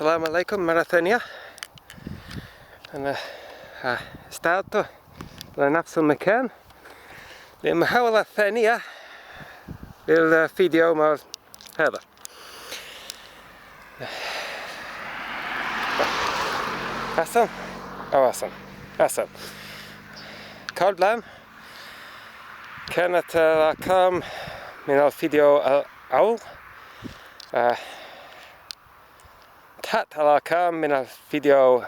Assalamu alaikum marathania. أنا استعدت لنفس المكان للمحاولة الثانية للفيديو مال هذا. أحسن أو أحسن قبلا كانت الأرقام من الفيديو الأول تحت الأرقام من الفيديو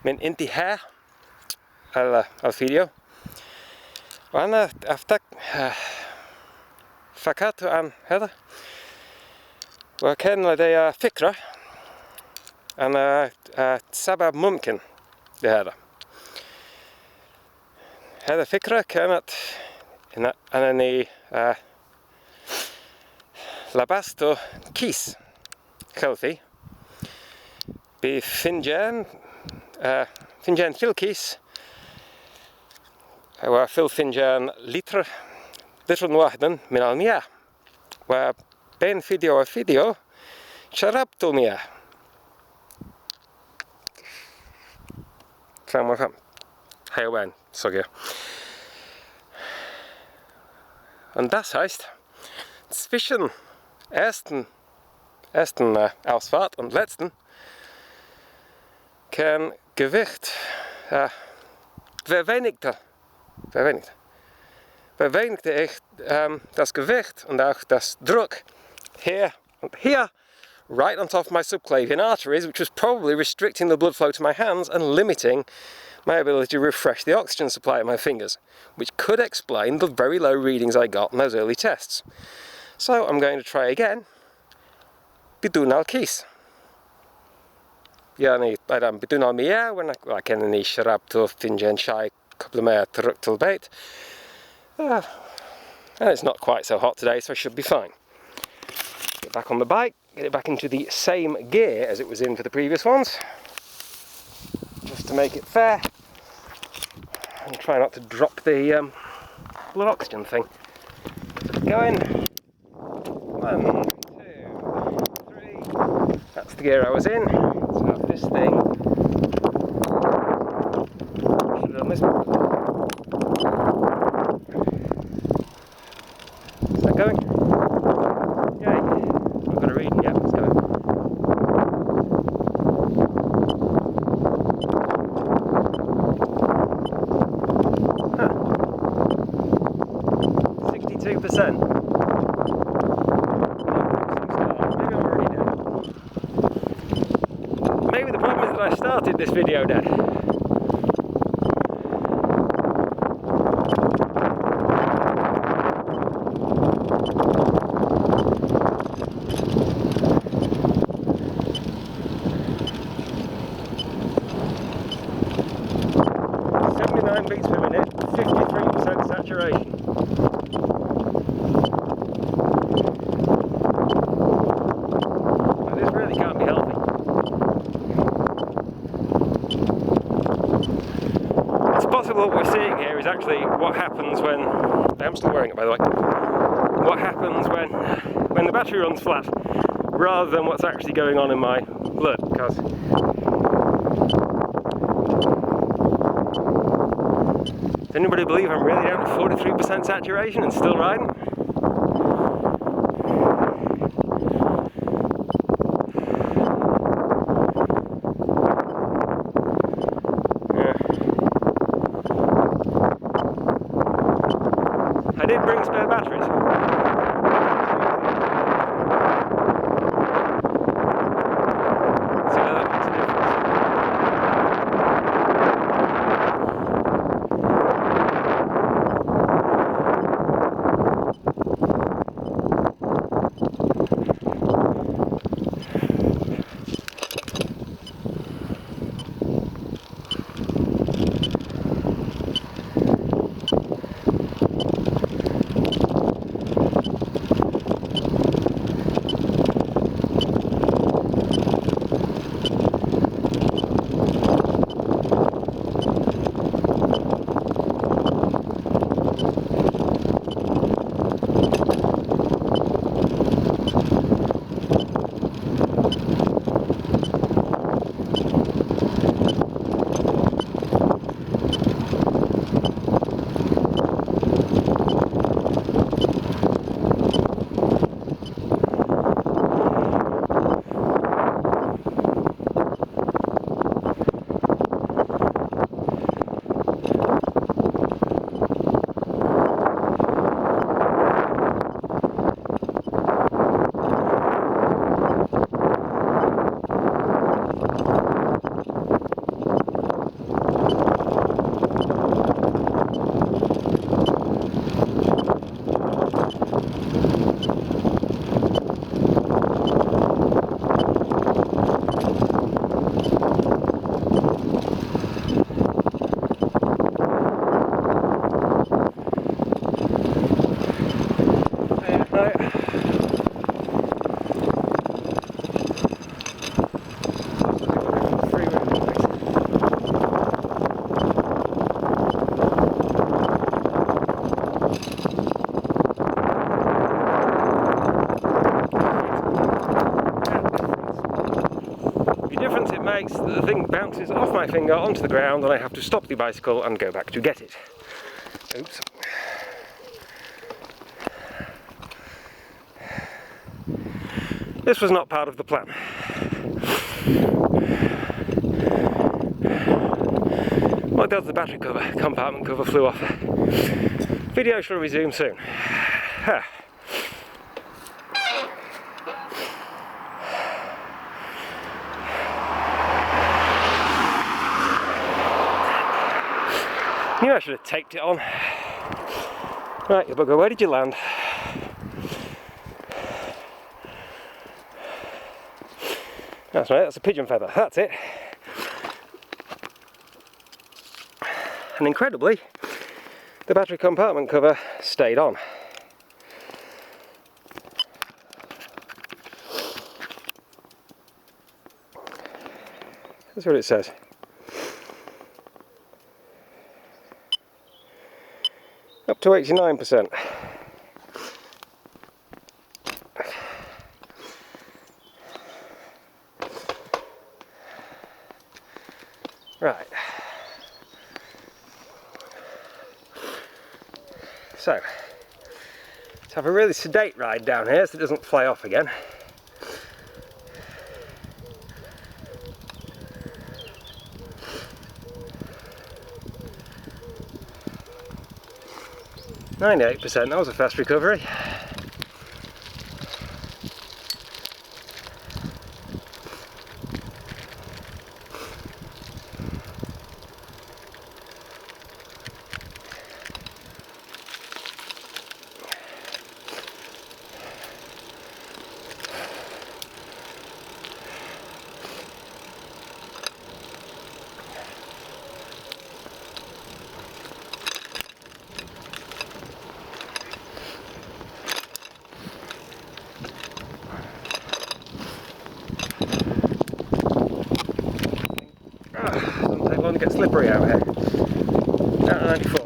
من انتهاء الفيديو، وأنا فكرت عن هذا وكان لدي فكرة عن سبب ممكن لهذا. هذه الفكرة كانت أنني لبست كيس خلفي بفنجان فنجان في الكيس، وفي الفنجان لتر واحد من المياه، وبين فيديو وفيديو شربت المياه. فهم حيوان صغير. Und das heißt, zwischen ersten Ausfahrt und letzten kann Gewicht verwenigte ich das Gewicht und auch das Druck here and here, right on top of my subclavian arteries, which was probably restricting the blood flow to my hands and limiting my ability to refresh the oxygen supply of my fingers, which could explain the very low readings I got in those early tests. So I'm going to try again بدون الكيس. يعني بدون المياه ولكنني شربت فنجان شاي قبل ما أترك البيت. And it's not quite so hot today, so I should be fine. Get back on the bike, get it back into the same gear as it was in for the previous ones, just to make it fair, and try not to drop the blood oxygen thing. Going. 1, 2, 3. That's the gear I was in. So this thing. Should have done this. Is that going? Yay. I've got a reading, yeah, it's going. Huh. 62%. Maybe the problem is that I started this video dead. Beats per minute, 53% saturation. Now this really can't be healthy. It's possible what we're seeing here is actually what happens when, I'm still wearing it by the way, what happens when the battery runs flat, rather than what's actually going on in my blood, because does anybody believe I'm really down to 43% saturation and still riding? Yeah. I did bring spare batteries. See whether that makes a difference. the thing bounces off my finger onto the ground and I have to stop the bicycle and go back to get it. Oops. This was not part of the plan. Well, that's the battery compartment cover flew off. Video shall resume soon. Knew I should have taped it on. Right, you bugger, where did you land? That's right, that's a pigeon feather, that's it. And incredibly, the battery compartment cover stayed on. That's what it says. Up to 89%. Right. So, let's have a really sedate ride down here so it doesn't fly off again. %, that was a fast recovery. Doesn't take long to get slippery out here. Out of 94.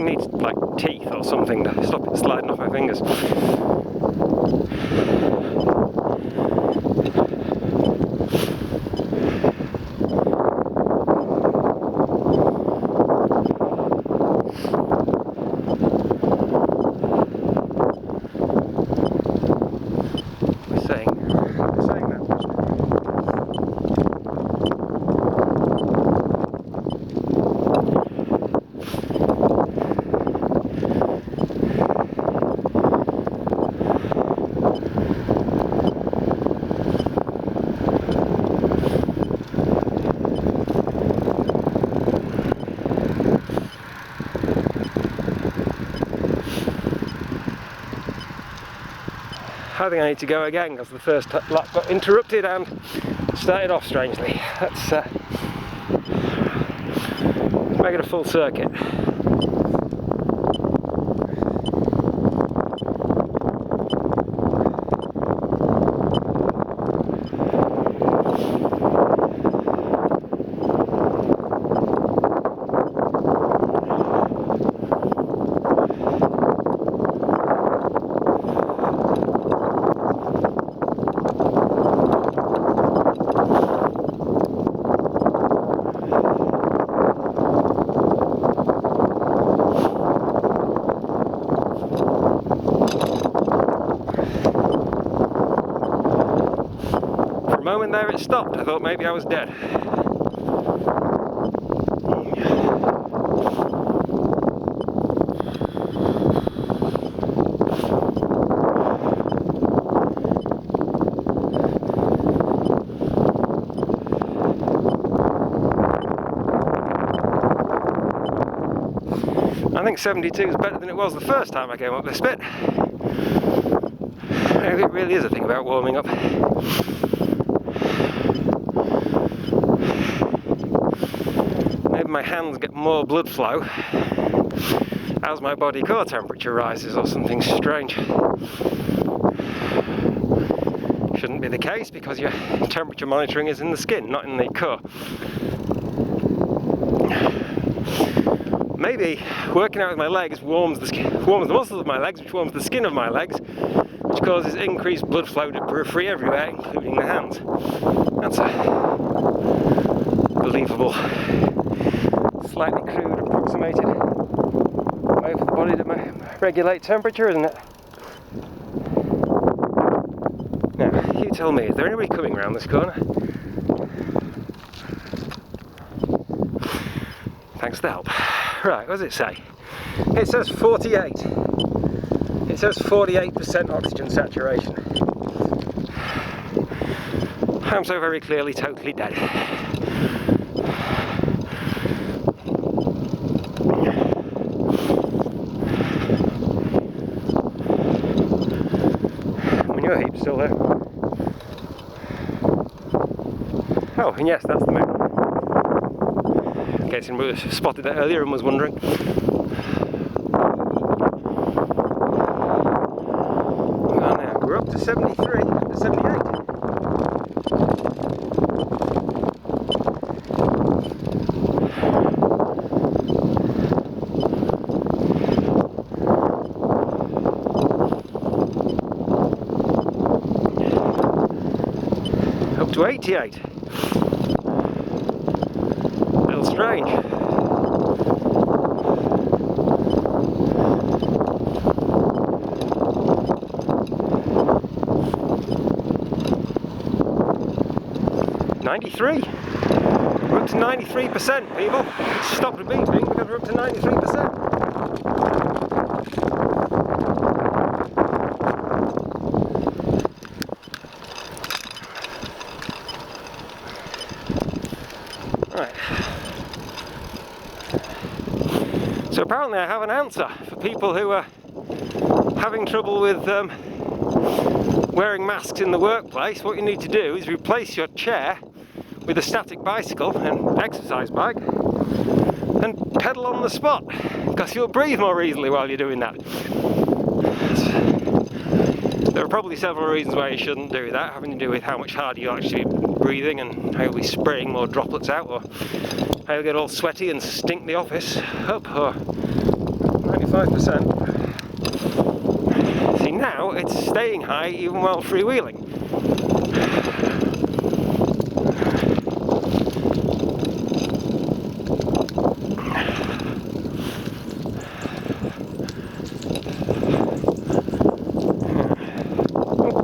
Needs like teeth or something to stop it sliding off my fingers. Saying that. I think I need to go again because the first lap got interrupted and started off strangely. Let's make it a full circuit. stopped, I thought maybe I was dead. I think 72 is better than it was the first time I came up this bit. Maybe it really is a thing about warming up. Maybe my hands get more blood flow as my body core temperature rises, or something strange. Shouldn't be the case, because your temperature monitoring is in the skin, not in the core. Maybe working out with my legs warms the muscles of my legs, which warms the skin of my legs, which causes increased blood flow to periphery everywhere, including the hands. That's a believable, slightly crude, approximated way for the body to regulate temperature, isn't it? Now, you tell me, is there anybody coming around this corner? Thanks for the help. Right, what does it say? It says 48. It says 48% oxygen saturation. I'm so very clearly totally dead. Manure heap's still there. Oh, and yes, that's the moon. In case anyone spotted that earlier and was wondering. Well, now we're up to 73, 78. Up to 88. Strange. '93. We're up to 93%, people. Stop the beeping because we're up to 93%. Right. So apparently I have an answer for people who are having trouble with wearing masks in the workplace. What you need to do is replace your chair with a static bicycle, an exercise bike, and pedal on the spot, because you'll breathe more easily while you're doing that. There are probably several reasons why you shouldn't do that, having to do with how much harder you're actually breathing and how you'll be spraying more droplets out, or how you'll get all sweaty and stink the office up, or 95%. See, now it's staying high even while freewheeling.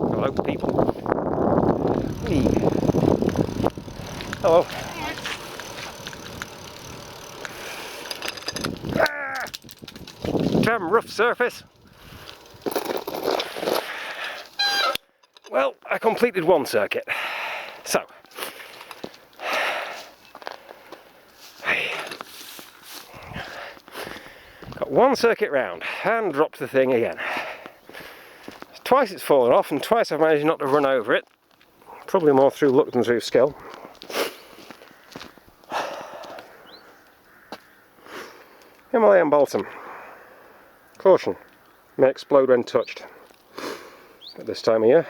Hello, people. Hey. Hello. Damn rough surface. Well, I completed one circuit. So, got one circuit round and dropped the thing again. Twice it's fallen off, and twice I've managed not to run over it. Probably more through luck than through skill. Himalayan balsam. Caution, may explode when touched. At this time of year.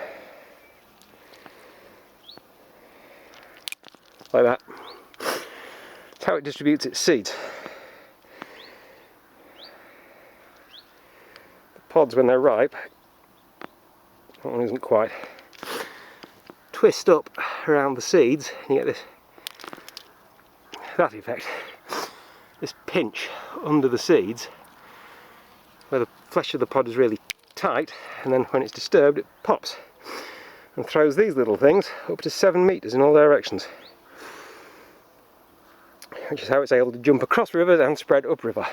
Like that. That's how it distributes its seeds. The pods, when they're ripe, that one isn't quite, twist up around the seeds, and you get that effect. This pinch under the seeds, where the flesh of the pod is really tight, and then when it's disturbed it pops. and throws these little things up to 7 metres in all directions, which is how it's able to jump across rivers and spread upriver.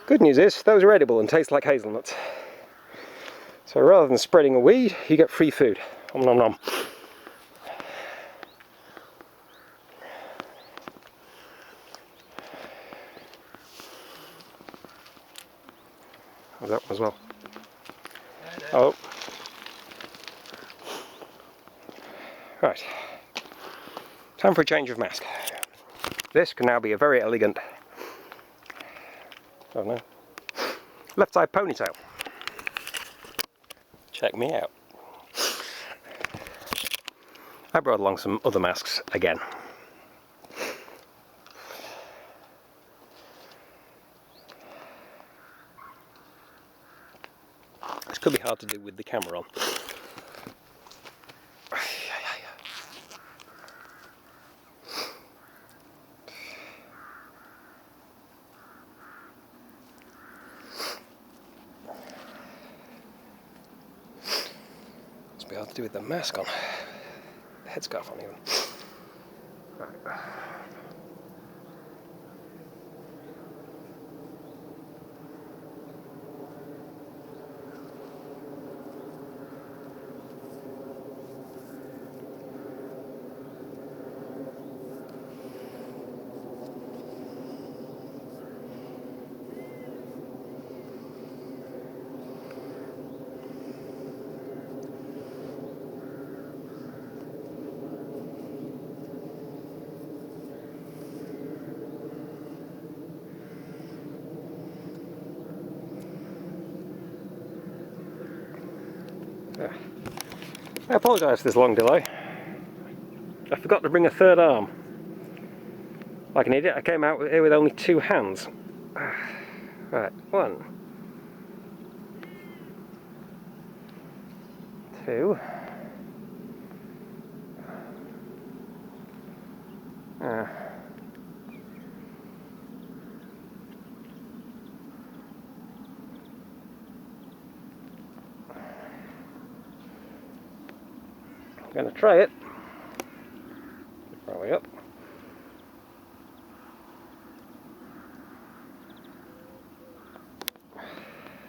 Good news is, those are edible and taste like hazelnuts. So rather than spreading a weed, you get free food. Om nom nom. That one as well. Oh. Right. Time for a change of mask. This can now be a very elegant, oh no, left side ponytail. Check me out. I brought along some other masks again. This could be hard to do with the camera on. Be hard to do with the mask on, the headscarf on even. Right. I apologise for this long delay. I forgot to bring a third arm. Like an idiot, I came out here with only 2 hands. Right, 1, 2. I'm going to try it. Probably up.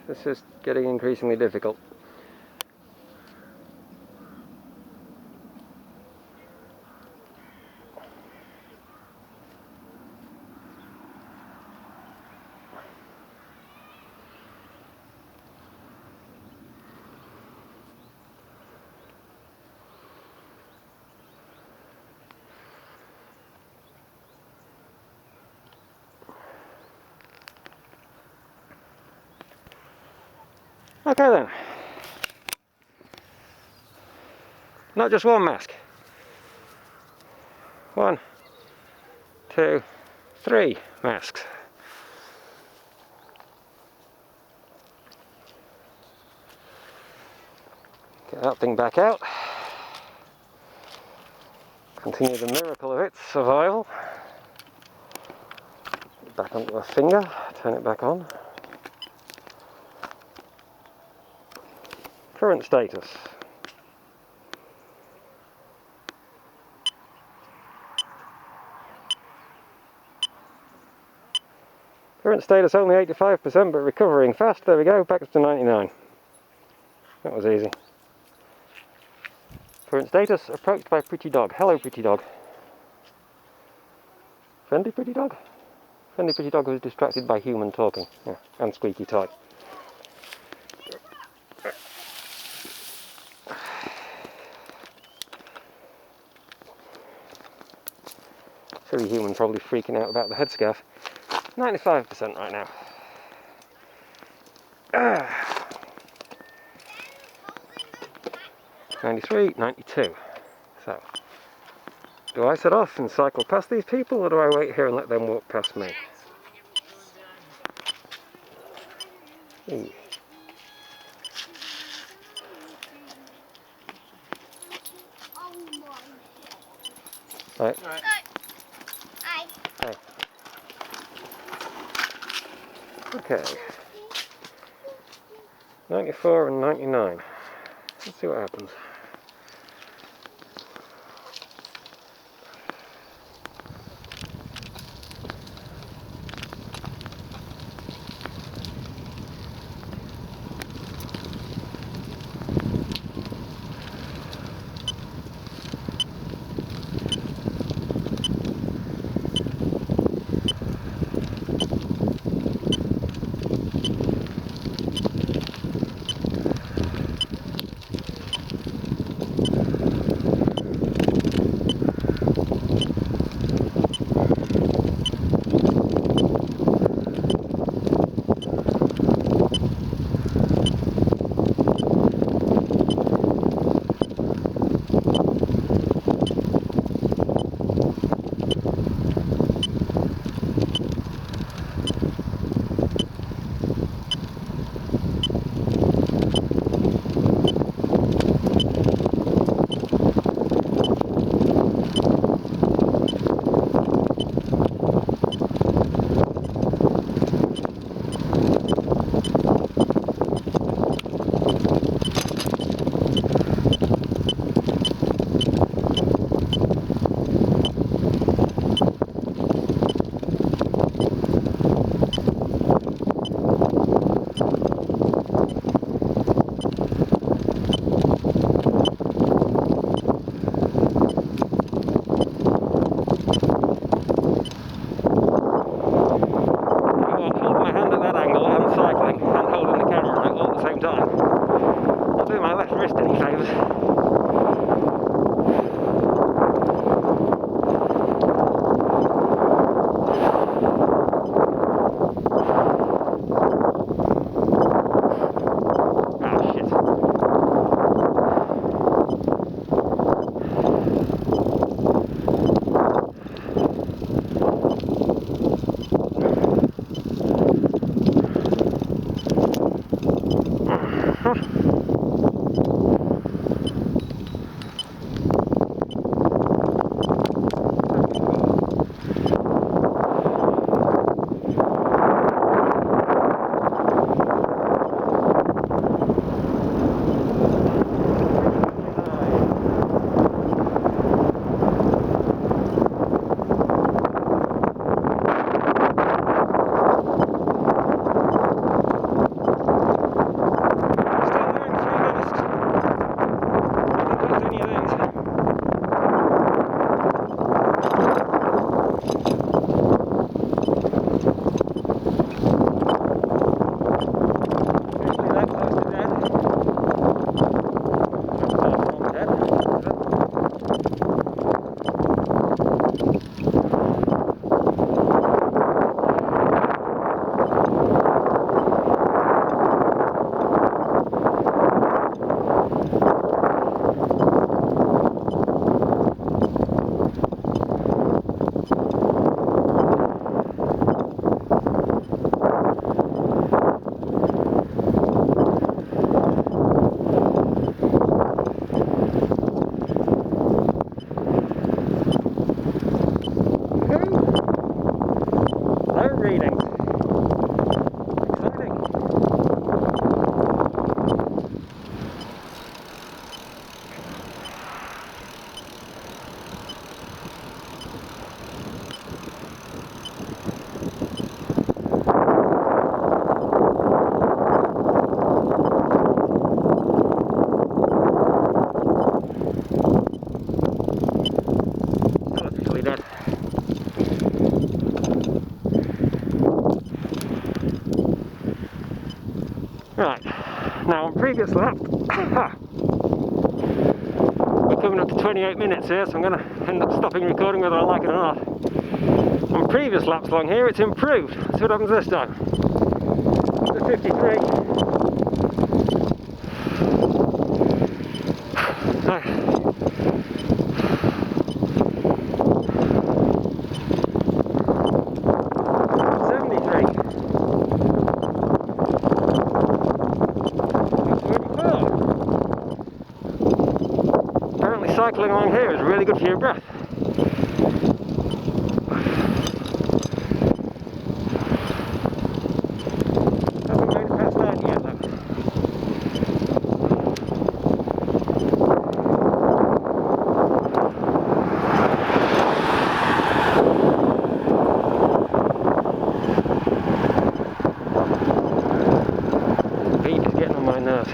This is getting increasingly difficult. Okay then. Not just one mask. 1, 2, 3 masks. Get that thing back out. Continue the miracle of its survival. Back onto a finger, turn it back on. Current status. Current status only 85%, but recovering fast. There we go, back up to 99. That was easy. Current status, approached by pretty dog. Hello, pretty dog. Friendly pretty dog? Friendly pretty dog was distracted by human talking. Yeah, and squeaky toy. Silly human probably freaking out about the headscarf. 95% right now. 93, 92. So, do I set off and cycle past these people, or do I wait here and let them walk past me? Ooh. Right. Hi. Okay. 94 and 99. Let's see what happens. Right, now on previous lap, we're coming up to 28 minutes here, so I'm going to end up stopping recording whether I like it or not. On previous laps along here, it's improved. Let's see what happens this time. The 53. Right. 73. Apparently cycling along here is really good for your breath. Haven't made it past 90 yet though. The beat is getting on my nerves.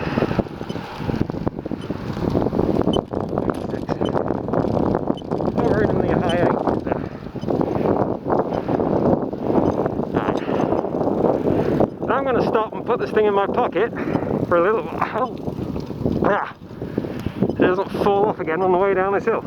I'm going to stop and put this thing in my pocket for a little while. So it doesn't fall off again on the way down this hill.